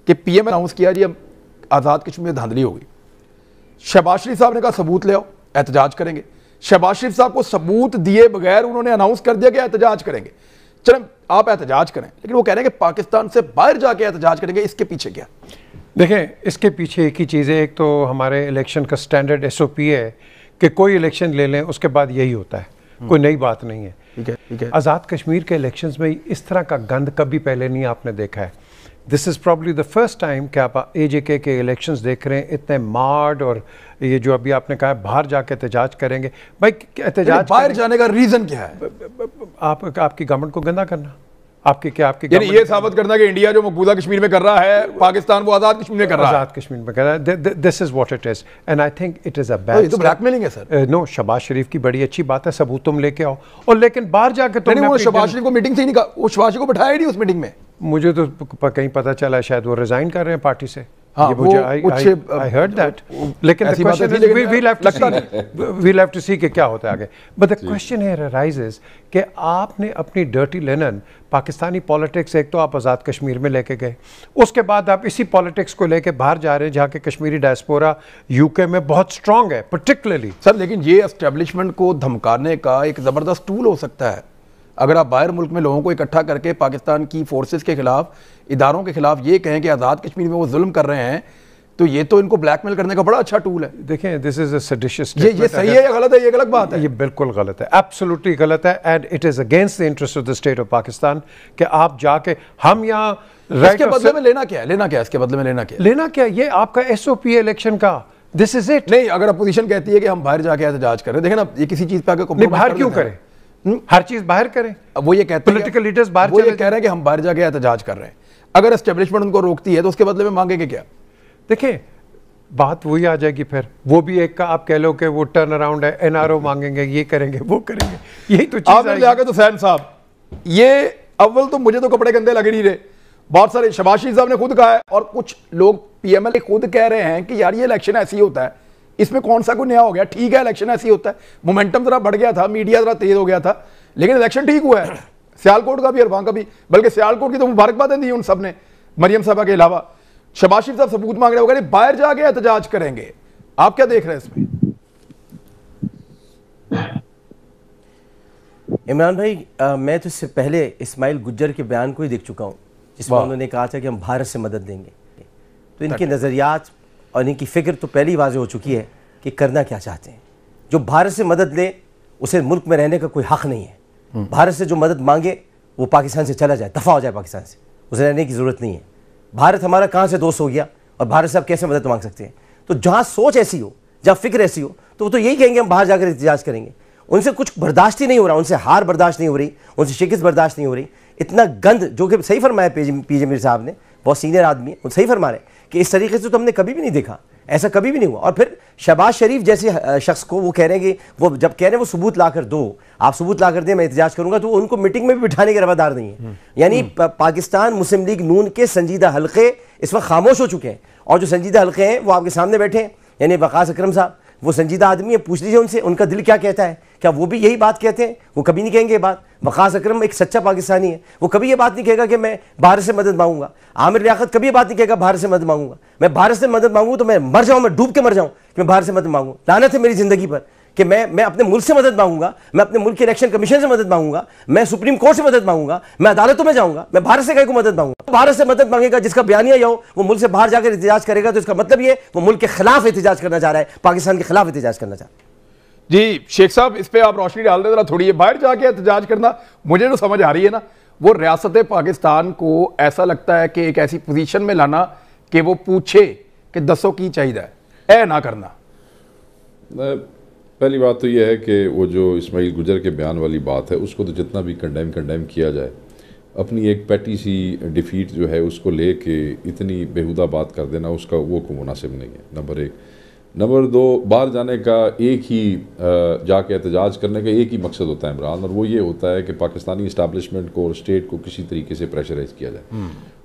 कि PM announce किया जी अब आज़ाद कश्मीर में धांधली होगी। शहबाज शरीफ साहब ने कहा सबूत ले आओ, एहतजाज करेंगे। शहबाज शरीफ साहब को सबूत दिए बगैर उन्होंने अनाउंस कर दिया कि एहतजाज करेंगे। चलें आप एहतजाज करें, लेकिन वो कह रहे हैं कि पाकिस्तान से बाहर जाके एहतजाज करेंगे। इसके पीछे क्या? देखें, इसके पीछे एक ही चीज़ है। एक तो हमारे इलेक्शन का स्टैंडर्ड SOP है कि कोई इलेक्शन ले लें उसके बाद यही होता है, कोई नई बात नहीं है। ठीक है। आज़ाद कश्मीर के इलेक्शंस में इस तरह का गंद कभी पहले नहीं आपने देखा है। This is probably the first time कि आप AJK के इलेक्शंस देख रहे हैं इतने मार्ड, और ये जो अभी आपने कहा बाहर जाके एहतजाज करेंगे। भाई एहतजाज बाहर जाने का रीज़न क्या है? आपकी गवर्नमेंट को गंदा करना, आपकी यानी ये साबित करना कि इंडिया जो मकबूजा कश्मीर में कर रहा है, पाकिस्तान वो आज़ाद कश्मीर में कर रहा है। आज़ाद कश्मीर में कर रहा है। This is what it is, and I think it is a bad. ये तो ब्लैकमेलिंग है सर। नो, शहबाज शरीफ की बड़ी अच्छी बात है, सबूत तुम लेके आओ, और लेकिन बाहर जाके तुमने वो शहबाज शरीफ को मीटिंग से ही नहीं कहा, वो शहबाज शरीफ को बैठाया ही नहीं उस मीटिंग में। मुझे तो कहीं पता चला शायद वो रिजाइन कर रहे हैं पार्टी से। हाँ, मुझे आई हर्ड दैट, लेकिन the question is we'll have to see कि क्या होता है आगे। But the question here arises कि आपने अपनी डर्टी लिनन पाकिस्तानी पॉलिटिक्स, एक तो आप आज़ाद कश्मीर में लेके गए, उसके बाद आप इसी पॉलिटिक्स को लेके बाहर जा रहे हैं जहाँ के कश्मीरी डायस्पोरा UK में बहुत स्ट्रांग है पर्टिकुलरली। सर लेकिन ये एस्टेब्लिशमेंट को धमकाने का एक ज़बरदस्त टूल हो सकता है। अगर आप बाहर मुल्क में लोगों को इकट्ठा करके पाकिस्तान की फोर्सेस के खिलाफ, इदारों के खिलाफ ये कहें कि आज़ाद कश्मीर में वो जुल्म कर रहे हैं, तो ये तो इनको ब्लैकमेल करने का बड़ा अच्छा टूल है। देखें, this is a seditious statement. ये सही है या गलत है? ये गलत बात है। ये बिल्कुल गलत है, एब्सोल्युटली गलत है, and it is against the interest of the state of Pakistan कि आप जाके हम यहाँ इसके बदले में लेना क्या है? लेना क्या है इसके बदले में? लेना क्या? ये आपका SOP है इलेक्शन का, दिस इज इट। नहीं, अगर अपोजिशन कहती है कि हम बाहर जाके एहतजाज करें, देखें ना, ये किसी चीज पे आके बाहर क्यों करें? हर चीज बाहर करें। अब वो ये कहते हैं, पॉलिटिकल लीडर्स बाहर वो ये कह रहे हैं कि हम बाहर जाके एहतजाज कर रहे हैं। अगर एस्टेब्लिशमेंट उनको रोकती है तो उसके बदले में मांगेंगे क्या? देखिए, बात वही आ जाएगी फिर, वो भी एक का आप कह लो कि वो टर्न अराउंड है, NRO मांगेंगे, ये करेंगे, वो करेंगे, यही तो चीज है। आगे तो सैन साहब, ये अव्वल तो मुझे तो कपड़े गंदे लग नहीं रहे। बहुत सारे शहबाज शरीफ साहब ने खुद कहा है, और कुछ लोग PML खुद कह रहे हैं कि यार ये इलेक्शन ऐसे ही होता है, इसमें कौन सा कोई नया हो गया। ठीक है, इलेक्शन ऐसे ही होता है, मोमेंटम जरा बढ़ गया था, मीडिया जरा तेज हो गया था, लेकिन इलेक्शन ठीक हुआ है। सियालकोट का भी और वहां का भी, बल्कि सियालकोट की तो मुबारकबादें दी उन सब ने, मरियम साहबा के अलावा। शहबाज शरीफ साहब सबूत मांग रहे हो, बाहर जाके एहतजाज करेंगे। आप क्या देख रहे हैं इसमें? इमरान भाई, मैं तो इससे पहले इस्माइल गुज्जर के बयान को ही देख चुका हूं, जिसमें उन्होंने कहा था कि हम भारत से मदद देंगे। तो इनके नज़रियात और इनकी फिक्र तो पहले ही वाज़ेह हो चुकी है कि करना क्या चाहते हैं। जो भारत से मदद ले उसे मुल्क में रहने का कोई हक नहीं है। भारत से जो मदद मांगे वो पाकिस्तान से चला जाए, दफ़ा हो जाए पाकिस्तान से, उसे रहने की ज़रूरत नहीं है। भारत हमारा कहाँ से दोस्त हो गया, और भारत से आप कैसे मदद मांग सकते हैं? तो जहाँ सोच ऐसी हो, जहाँ फिक्र ऐसी हो, तो वो तो यही कहेंगे हम बाहर जाकर एहतजाज करेंगे। उनसे कुछ बर्दाश्त ही नहीं हो रहा, उनसे हार बर्दाश्त नहीं हो रही, उनसे शिकस्त बर्दाश्त नहीं हो रही। इतना गंद, जो कि सही फरमाया PJ मीर साहब ने, बहुत सीनियर आदमी है, सही फरमा रहे कि इस तरीके से तो हमने कभी भी नहीं देखा, ऐसा कभी भी नहीं हुआ। और फिर शहबाज शरीफ जैसे शख्स को वो कह रहे हैं कि वो जब कह रहे हैं वो सबूत ला कर दो, आप सबूत ला कर दें, मैं एहतजाज करूंगा, तो उनको मीटिंग में भी बिठाने के रवादार नहीं है। यानी पाकिस्तान मुस्लिम लीग नून के संजीदा हल्के इस वक्त खामोश हो चुके हैं, और जो संजीदा हल्के हैं वो आपके सामने बैठे हैं। यानी वकास अकरम साहब, वो संजीदा आदमी है, पूछ लीजिए उनसे, उनका दिल क्या कहता है। क्या वो भी यही बात कहते हैं? वो कभी नहीं कहेंगे ये बात। वकास अकरम एक सच्चा पाकिस्तानी है, वो कभी ये बात नहीं कहेगा कि मैं भारत से मदद मांगूंगा। आमिर लियाकत कभी ये बात नहीं कहेगा भारत से मदद मांगूंगा। मैं भारत से मदद मांगू तो मैं मर जाऊं, मैं डूब के मर जाऊं कि मैं भारत से मदद मांगू। लानत है मेरी जिंदगी पर कि मैं अपने मुल्क से मदद मांगूंगा, मैं अपने मुल्क के इलेक्शन कमीशन से मदद मांगूंगा, मैं सुप्रीम कोर्ट से मदद मांगूंगा, मैं अदालतों में जाऊंगा। मैं भारत से कहीं को मदद मांगूंगा। भारत से मदद मांगेगा जिसका बयानिया ये हो, वो मुल्क से बाहर जाकर एहतजाज करेगा, तो इसका मतलब ये वो मुल्क के खिलाफ एहतजाज करना चाह रहा है, पाकिस्तान के खिलाफ एहतजाज करना चाह रहा है। जी शेख साहब, इस पे आप रोशनी डाल दें जरा थोड़ी। बाहर जाके एहतजाज करना, मुझे जो समझ आ रही है ना, वो रियासत पाकिस्तान को ऐसा लगता है कि एक ऐसी पोजीशन में लाना कि वो पूछे कि दसो की चाहिए, ऐ ना करना। पहली बात तो यह है कि वो जो इस्माइल गुज्जर के बयान वाली बात है, उसको तो जितना भी कंडेम किया जाए, अपनी एक पैटी सी डिफीट जो है उसको ले के इतनी बेहुदा बात कर देना, उसका वो को मुनासिब नहीं है, नंबर एक। नंबर दो, बाहर जाने का एक ही जाके एहतजाज करने का एक ही मकसद होता है इमरान, और वो ये होता है कि पाकिस्तानी इस्टेब्लिशमेंट को और स्टेट को किसी तरीके से प्रेशराइज़ किया जाए।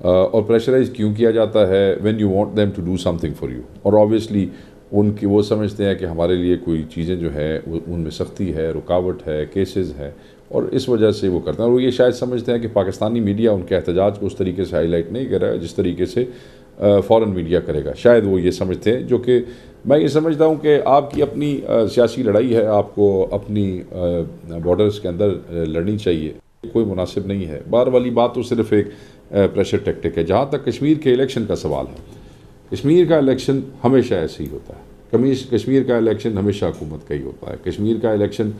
और प्रेशराइज़ क्यों किया जाता है? When you want them to do something for you. और ऑब्वियसली उनकी वो समझते हैं कि हमारे लिए कोई चीज़ें जो है उनमें सख्ती है, रुकावट है, केसेस है, और इस वजह से वो करते हैं। और वो ये शायद समझते हैं कि पाकिस्तानी मीडिया उनके एहतजाज को उस तरीके से हाईलाइट नहीं कर रहा है जिस तरीके से फ़ौरन मीडिया करेगा, शायद वो ये समझते हैं। जो कि मैं ये समझता हूँ कि आपकी अपनी सियासी लड़ाई है, आपको अपनी बॉर्डर्स के अंदर लड़नी चाहिए, कोई मुनासिब नहीं है। बार वाली बात तो सिर्फ एक प्रेशर टैक्टिक है। जहाँ तक कश्मीर के इलेक्शन का सवाल है, कश्मीर का इलेक्शन हमेशा ऐसे ही होता है। कश्मीर का इलेक्शन हमेशा हुकूमत का ही होता है। कश्मीर का इलेक्शन,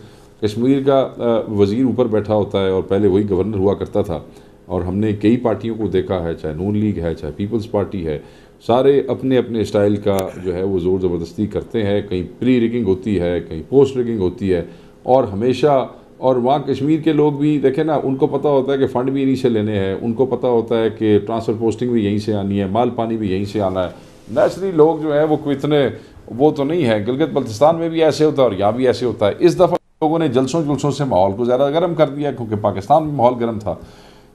कश्मीर का वज़ीर ऊपर बैठा होता है और पहले वही गवर्नर हुआ करता था। और हमने कई पार्टियों को देखा है, चाहे नून लीग है, चाहे पीपल्स पार्टी है, सारे अपने अपने स्टाइल का जो है वो ज़ोर ज़बरदस्ती करते हैं। कहीं प्री रिगिंग होती है, कहीं पोस्ट रिगिंग होती है, और हमेशा। और वहाँ कश्मीर के लोग भी देखें ना, उनको पता होता है कि फ़ंड भी इन्हीं से लेने हैं, उनको पता होता है कि ट्रांसफ़र पोस्टिंग भी यहीं से आनी है, माल पानी भी यहीं से आना है। नेचुरली लोग जो है वो कोई इतने वो तो नहीं है। गिलगित बल्तिस्तान में भी ऐसे होता है और यहाँ भी ऐसे होता है। इस दफ़ा लोगों ने जलसों से माहौल को ज़्यादा गर्म कर दिया, क्योंकि पाकिस्तान में माहौल गर्म था।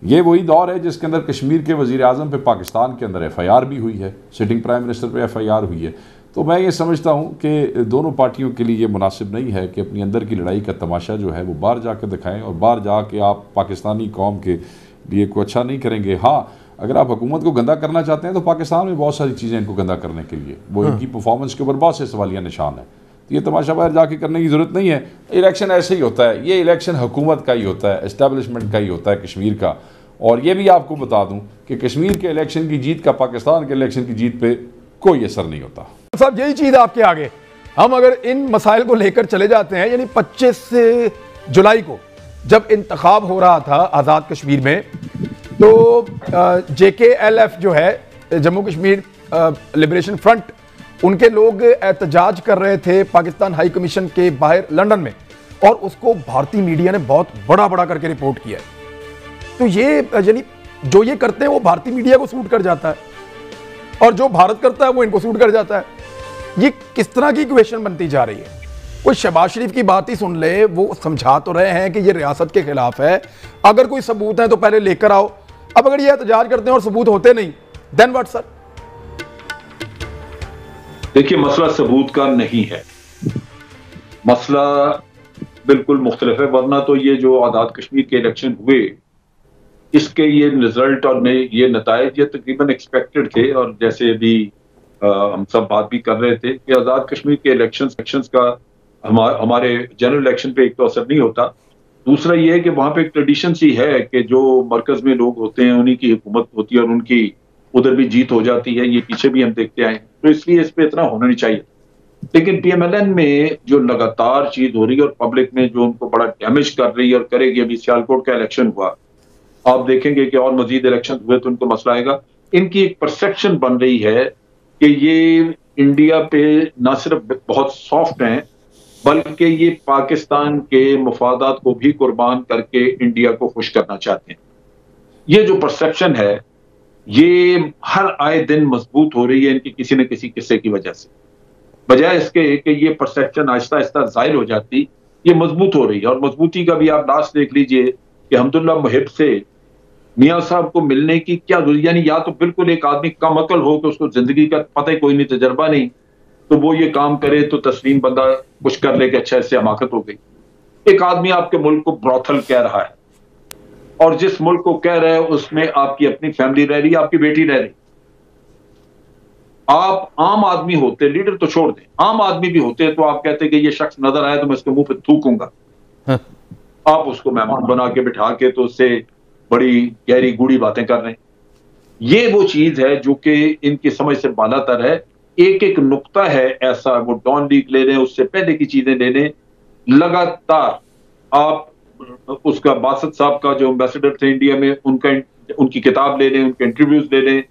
ये वही दौर है जिसके अंदर कश्मीर के वज़ीर आज़म पे पाकिस्तान के अंदर FIR भी हुई है, सिटिंग प्राइम मिनिस्टर पे FIR हुई है। तो मैं ये समझता हूँ कि दोनों पार्टियों के लिए ये मुनासिब नहीं है कि अपनी अंदर की लड़ाई का तमाशा जो है वो बाहर जाकर दिखाएं, और बाहर जाके आप पाकिस्तानी कौम के लिए कोई अच्छा नहीं करेंगे। हाँ, अगर आप हुकूमत को गंदा करना चाहते हैं तो पाकिस्तान में बहुत सारी चीज़ें इनको गंदा करने के लिए, वो इनकी परफॉर्मेंस के ऊपर बहुत से सवालिया निशान है। तो ये तमाशा बाहर जाके करने की ज़रूरत नहीं है। इलेक्शन ऐसे ही होता है, ये इलेक्शन हुकूमत का ही होता है, इस्टेब्लिशमेंट का ही होता है कश्मीर का। और ये भी आपको बता दूं कि कश्मीर के इलेक्शन की जीत का पाकिस्तान के इलेक्शन की जीत पे कोई असर नहीं होता। साहब यही चीज़ आपके आगे, हम अगर इन मसाइल को लेकर चले जाते हैं, यानी 25 जुलाई को जब इंतखाब हो रहा था आज़ाद कश्मीर में, तो JKLF जो है जम्मू कश्मीर लिबरेशन फ्रंट, उनके लोग एहतजाज कर रहे थे पाकिस्तान हाई कमीशन के बाहर लंदन में, और उसको भारतीय मीडिया ने बहुत बड़ा बड़ा करके रिपोर्ट किया है। तो ये यानी जो ये करते हैं वो भारतीय मीडिया को सूट कर जाता है, और जो भारत करता है वो इनको सूट कर जाता है। ये किस तरह की इक्वेशन बनती जा रही है? कोई शहबाज शरीफ की बात ही सुन ले, वो समझा तो रहे हैं कि ये रियासत के खिलाफ है, अगर कोई सबूत है तो पहले लेकर आओ। अब अगर ये एहतजाज करते हैं और सबूत होते नहीं, देन व्हाट सर? देखिए, मसला सबूत का नहीं है, मसला बिल्कुल मुख्तलिफ है। वरना तो ये जो आज़ाद कश्मीर के इलेक्शन हुए, इसके ये रिजल्ट और ये नताइज ये तकरीबन एक्सपेक्टेड थे। और जैसे अभी हम सब बात भी कर रहे थे कि आज़ाद कश्मीर के इलेक्शंस का हमारे जनरल इलेक्शन पे एक तो असर नहीं होता। दूसरा ये है कि वहाँ पे एक ट्रेडिशन सी है कि जो मरकज में लोग होते हैं उन्हीं की हुकूमत होती है और उनकी उधर भी जीत हो जाती है। ये पीछे भी हम देखते आए हैं, तो इसलिए इस पे इतना होना नहीं चाहिए। लेकिन PMLN में जो लगातार चीज हो रही है और पब्लिक में जो उनको बड़ा डैमेज कर रही है और करेगी, अभी सियालकोट का इलेक्शन हुआ, आप देखेंगे कि और मजीद इलेक्शन हुए तो उनको मसला आएगा। इनकी एक परसेप्शन बन रही है कि ये इंडिया पे न सिर्फ बहुत सॉफ्ट हैं, बल्कि ये पाकिस्तान के मफादात को भी कुर्बान करके इंडिया को खुश करना चाहते हैं। ये जो परसेप्शन है ये हर आए दिन मजबूत हो रही है इनकी किसी न किसी किस्से की वजह से। बजाय इसके कि ये परसेप्शन आहिस्ता आहिस्ता जाहिर हो जाती, ये मजबूत हो रही है। और मजबूती का भी आप लास्ट देख लीजिए कि हमदुल्ला मुहिब से मियाँ साहब को मिलने की क्या जरूरत, यानी या तो बिल्कुल एक आदमी कम अकल हो कि उसको जिंदगी का पता ही कोई नहीं, तजर्बा नहीं, तो वो ये काम करे तो तस्लीम बंदा कुछ कर ले कि अच्छा इससे हमाकत हो गई। एक आदमी आपके मुल्क को ब्रॉथल कह रहा है, और जिस मुल्क को कह रहे हैं उसमें आपकी अपनी फैमिली रह रही है, आपकी बेटी रह रही। आप आम आदमी होते, लीडर तो छोड़ दें, आम आदमी भी होते तो आप कहते कि ये शख्स नजर आया तो मैं इसके मुंह पे थूकूंगा। आप उसको मेहमान बना के बिठा के तो उससे बड़ी गहरी गूढ़ी बातें कर रहे हैं। ये वो चीज है जो कि इनकी समझ से बालातर है। एक एक नुक्ता है ऐसा, वो डॉन लीग ले रहे हैं, उससे पहले की चीजें ले लें लगातार। आप उसका बासत साहब का जो एम्बेसडर थे इंडिया में, उनकी किताब ले लें, उनके इंटरव्यूज ले लें,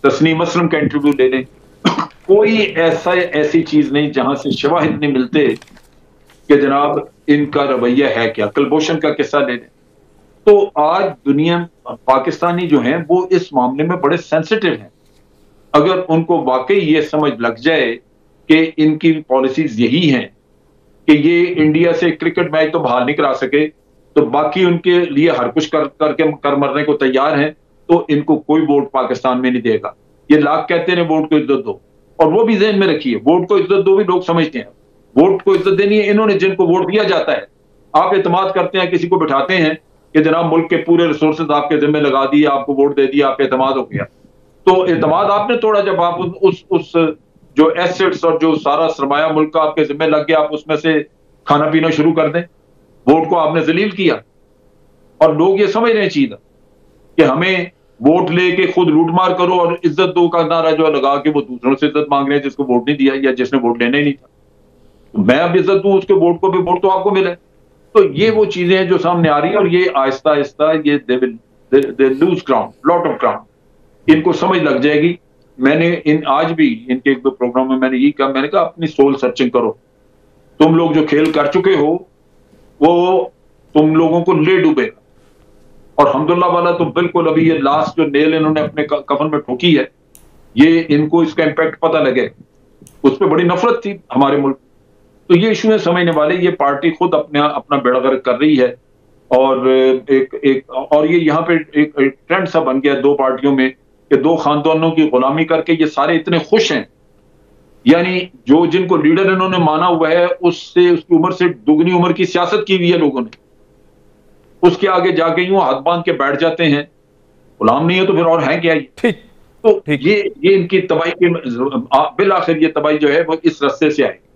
तस्नीम असलम का इंटरव्यू ले लें, कोई ऐसी चीज नहीं जहां से शवाहिद नहीं मिलते कि जनाब इनका रवैया है क्या। कुलभूषण का किस्सा ले लें, तो आज दुनिया पाकिस्तानी जो हैं वो इस मामले में बड़े सेंसिटिव हैं। अगर उनको वाकई ये समझ लग जाए कि इनकी पॉलिसीज यही हैं कि ये इंडिया से क्रिकेट मैच तो बाहर नहीं करा सके, तो बाकी उनके लिए हर कुछ कर मरने को तैयार हैं, तो इनको कोई वोट पाकिस्तान में नहीं देगा। ये लाख कहते हैं वोट को इज्जत दो, और वो भी ज़हन में रखिए, वोट को इज्जत दो भी लोग समझते हैं। वोट को इज्जत देनी है इन्होंने जिनको वोट दिया जाता है। आप एतमाद करते हैं, किसी को बिठाते हैं कि जनाब मुल्क के पूरे रिसोर्सेज आपके जिम्मे लगा दिए, आपको वोट दे दिया, आप एतमाद हो गया, तो एतमाद आपने तोड़ा जब आप उस जो एसेट्स और जो सारा सरमाया मुल्क का आपके जिम्मे लग गया, आप उसमें से खाना पीना शुरू कर दें। वोट को आपने जलील किया। और लोग ये समझ रहे हैं चीज कि हमें वोट लेके खुद लूटमार करो और इज्जत दो का नारा जो लगा के वो दूसरों से इज्जत मांग रहे हैं जिसको वोट नहीं दिया या जिसने वोट लेना ही नहीं था। तो मैं अब इज्जत दूं उसके वोट को भी, वोट तो आपको मिले। तो ये वो चीजें हैं जो सामने आ रही है और ये आहिस्ता आहिस्ता ये they lose ground, lot of ground. इनको समझ लग जाएगी। मैंने आज भी इनके एक दो प्रोग्राम में मैंने यही कहा, मैंने कहा अपनी सोल सर्चिंग करो। तुम लोग जो खेल कर चुके हो वो तुम लोगों को ले डूबेगा। और अल्हम्दुलिल्लाह वाला तो बिल्कुल अभी ये लास्ट जो नेल इन्होंने अपने कफन में ठोकी है, ये इनको इसका इम्पैक्ट पता लगे। उस पर बड़ी नफरत थी हमारे मुल्क। तो ये इशू है समझने वाले। ये पार्टी खुद अपना बेड़ा गर्क कर रही है और और ये यहाँ पे एक ट्रेंड सा बन गया दो पार्टियों में कि दो खानदानों की गुलामी करके ये सारे इतने खुश हैं। यानी जो जिनको लीडर इन्होंने माना हुआ है उससे उसकी उम्र से दुगनी उम्र की सियासत की हुई है लोगों ने। उसके आगे जाके यूं हाथ बांध के बैठ जाते हैं। गुलाम नहीं है तो फिर और है क्या ये? ठीक। तो ये इनकी तबाही के बिल आखिर ये तबाही जो है वो इस रस्ते से आएगी।